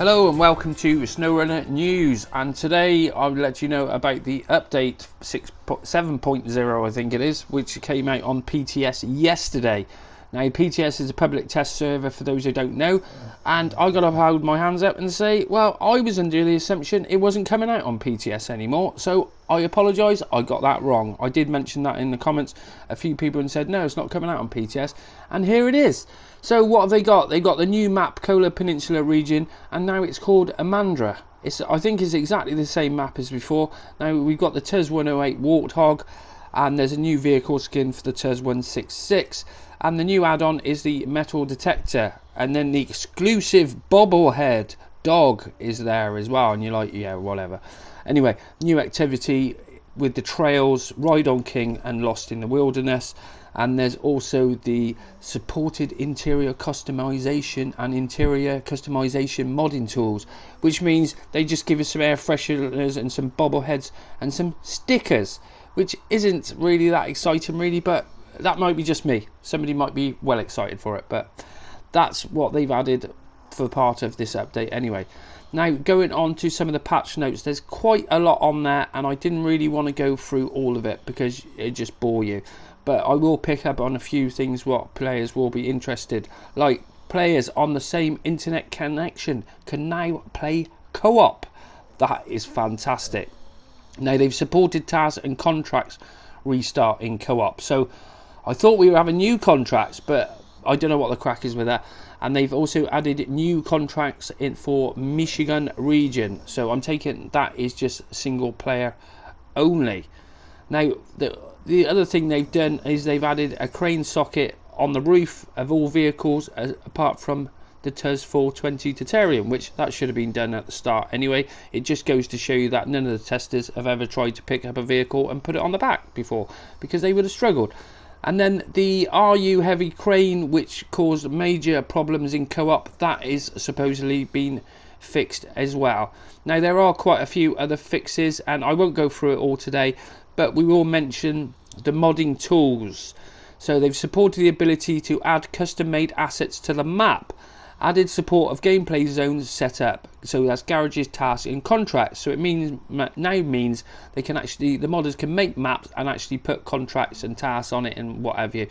Hello and welcome to Snowrunner News, and today I will let you know about the update 7.0 I think it is, which came out on PTS yesterday. Now PTS is a public test server for those who don't know, and I got to hold my hands up and say, well, I was under the assumption it wasn't coming out on PTS anymore, so I apologise, I got that wrong. I did mention that in the comments. A few people said no, it's not coming out on PTS, and here it is. So what have they got? They got the new map, Kola Peninsula region, and now it's called Imandra. I think it's exactly the same map as before. Now we've got the PTS-108 Warthog, and there's a new vehicle skin for the PTS-166, and the new add-on is the metal detector, and then the exclusive bobblehead dog is there as well, and you're like, yeah, whatever. Anyway, new activity with the trails, Ride on King and Lost in the Wilderness, and there's also the supported interior customization and interior customization modding tools, which means they just give us some air fresheners and some bobbleheads and some stickers, which isn't really that exciting really, but that might be just me. Somebody might be well excited for it, but that's what they've added for part of this update anyway. Now going on to some of the patch notes, there's quite a lot on there, and I didn't really want to go through all of it because it just bore you, but I will pick up on a few things what players will be interested, like players on the same internet connection can now play co-op. That is fantastic. Now they've supported tasks and contracts restart in co-op, so I thought we were having new contracts, but I don't know what the crack is with that. And they've also added new contracts in for Michigan region, so I'm taking that is just single player only. Now the other thing they've done is they've added a crane socket on the roof of all vehicles, apart from the PTS-420 Titanium, which that should have been done at the start anyway. It just goes to show you that none of the testers have ever tried to pick up a vehicle and put it on the back before, because they would have struggled. And then the RU heavy crane, which caused major problems in co-op, that is supposedly been fixed as well. Now there are quite a few other fixes, and I won't go through it all today, but we will mention the modding tools. So they've supported the ability to add custom-made assets to the map, added support of gameplay zones setup, so that's garages, tasks and contracts. So it means they can actually, the modders can make maps and actually put contracts and tasks on it and what have you.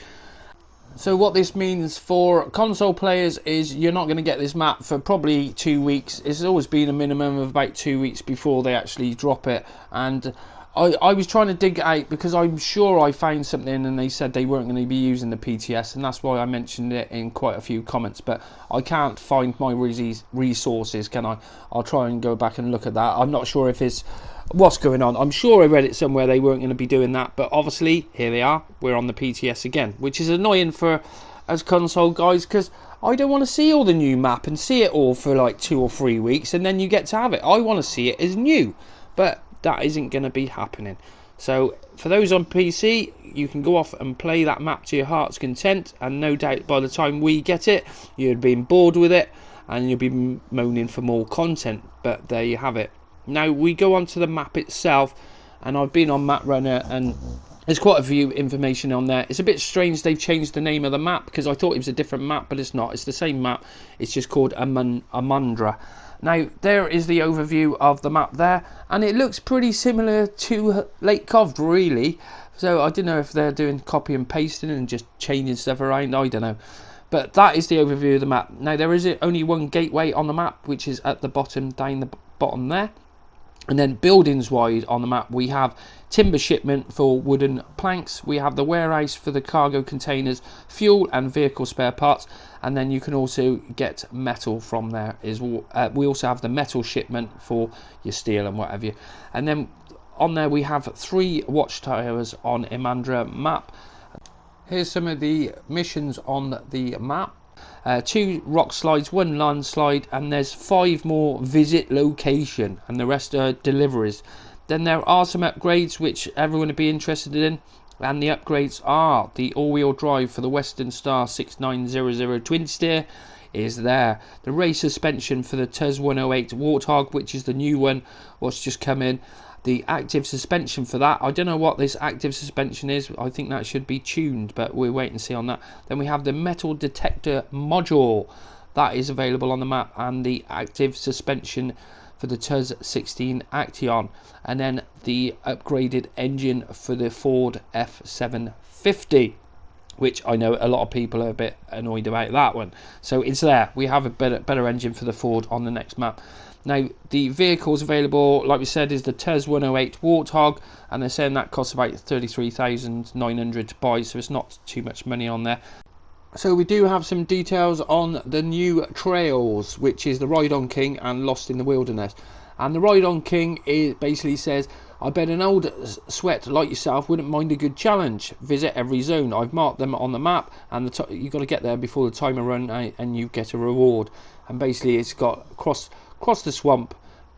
So what this means for console players is you're not going to get this map for probably 2 weeks. It's always been a minimum of about 2 weeks before they actually drop it, and I was trying to dig it out because I'm sure I found something and they said they weren't going to be using the PTS, and that's why I mentioned it in quite a few comments, but I can't find my resources, can I? I'll try and go back and look at that. I'm not sure if it's what's going on. I'm sure I read it somewhere they weren't going to be doing that, but obviously here they are, we're on the PTS again, which is annoying for us console guys, because I don't want to see all the new map and see it all for like 2 or 3 weeks and then you get to have it. I want to see it as new, but that isn't going to be happening. So for those on PC, you can go off and play that map to your heart's content, and no doubt by the time we get it, you'd been bored with it and you'll be moaning for more content. But there you have it. Now we go on to the map itself, and I've been on Map Runner and there's quite a few information on there. It's a bit strange they've changed the name of the map, because I thought it was a different map, but it's not. It's the same map. It's just called Imandra. Now there is the overview of the map there, and it looks pretty similar to Lake Cov really, so I don't know if they're doing copy and pasting and just changing stuff around, I don't know, but that is the overview of the map. Now there is only one gateway on the map, which is at the bottom, down the bottom there. And then buildings wide on the map, we have timber shipment for wooden planks, we have the warehouse for the cargo containers, fuel and vehicle spare parts, and then you can also get metal from there as well. We also have the metal shipment for your steel and what have you. And then on there we have 3 watchtowers on Imandra map. Here's some of the missions on the map. 2 rock slides, 1 landslide, and there's 5 more visit location, and the rest are deliveries. Then there are some upgrades which everyone would be interested in, and the upgrades are the all-wheel drive for the Western Star 6900 twin steer is there. The race suspension for the PTS-108 Warthog, which is the new one, what's just come in. The active suspension for that, I don't know what this active suspension is. I think that should be tuned, but we'll wait and see on that. Then we have the metal detector module that is available on the map, and the active suspension for the PTS-16 Action, and then the upgraded engine for the Ford F750, which I know a lot of people are a bit annoyed about that one. So it's there. We have a better engine for the Ford on the next map. Now, the vehicles available, like we said, is the PTS-108 Warthog, and they're saying that costs about 33,900 to buy, so it's not too much money on there. So we do have some details on the new trails, which is the Ride-On King and Lost in the Wilderness. And the Ride-On King basically says, I bet an old sweat like yourself wouldn't mind a good challenge. Visit every zone. I've marked them on the map, and you've got to get there before the timer run, and you get a reward. And basically it's got cross the swamp,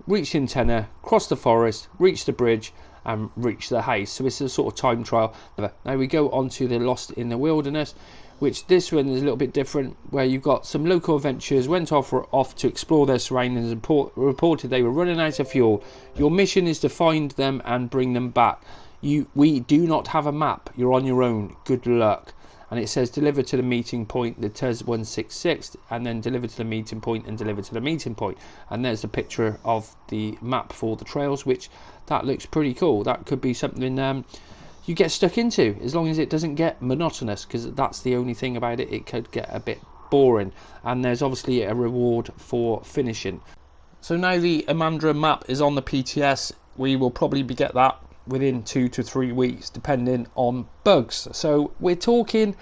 reach the antenna, cross the forest, reach the bridge, and reach the house. So it's a sort of time trial. Now we go on to the Lost in the Wilderness, which this one is a little bit different, where you've got some local adventurers went off to explore their surroundings and reported they were running out of fuel. Your mission is to find them and bring them back. We do not have a map. You're on your own. Good luck. And it says deliver to the meeting point, the PTS-166, and then deliver to the meeting point and deliver to the meeting point. And there's a picture of the map for the trails, which that looks pretty cool. That could be something you get stuck into, as long as it doesn't get monotonous, because that's the only thing about it. It could get a bit boring. And there's obviously a reward for finishing. So now the Imandra map is on the PTS. We will probably get that within 2 to 3 weeks, depending on bugs. So we're talking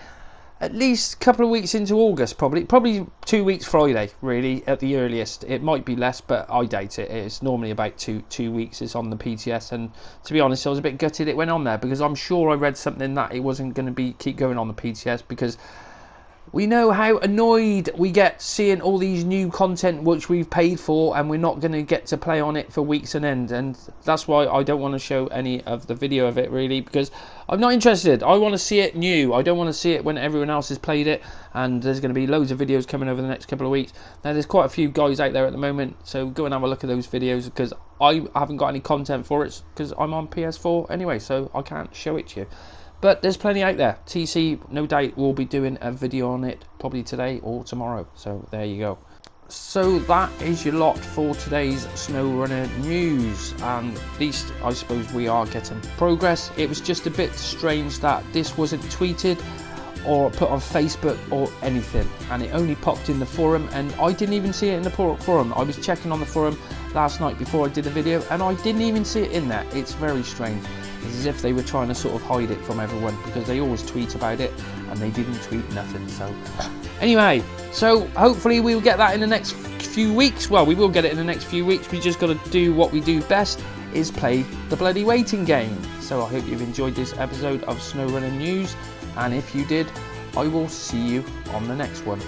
at least a couple of weeks into August, probably 2 weeks Friday, really, at the earliest. It might be less, but I doubt it. It's normally about two weeks it's on the PTS, and to be honest, I was a bit gutted it went on there, because I'm sure I read something that it wasn't going to keep going on the PTS, because we know how annoyed we get seeing all these new content which we've paid for, and we're not going to get to play on it for weeks on end. And that's why I don't want to show any of the video of it, really, because I'm not interested. I want to see it new. I don't want to see it when everyone else has played it. And there's going to be loads of videos coming over the next couple of weeks. Now, there's quite a few guys out there at the moment, so go and have a look at those videos, because I haven't got any content for it, because I'm on PS4 anyway, so I can't show it to you. But there's plenty out there. TC, no doubt, will be doing a video on it probably today or tomorrow. So there you go. So that is your lot for today's Snowrunner news. And at least I suppose we are getting progress. It was just a bit strange that this wasn't tweeted or put on Facebook or anything. And it only popped in the forum, and I didn't even see it in the forum. I was checking on the forum last night before I did the video, and I didn't even see it in there. It's very strange. It's as if they were trying to sort of hide it from everyone, because they always tweet about it, and they didn't tweet nothing. So anyway, so hopefully we will get that in the next few weeks. Well, we will get it in the next few weeks. We just got to do what we do best, is play the bloody waiting game. So I hope you've enjoyed this episode of Snowrunner News, and if you did, I will see you on the next one.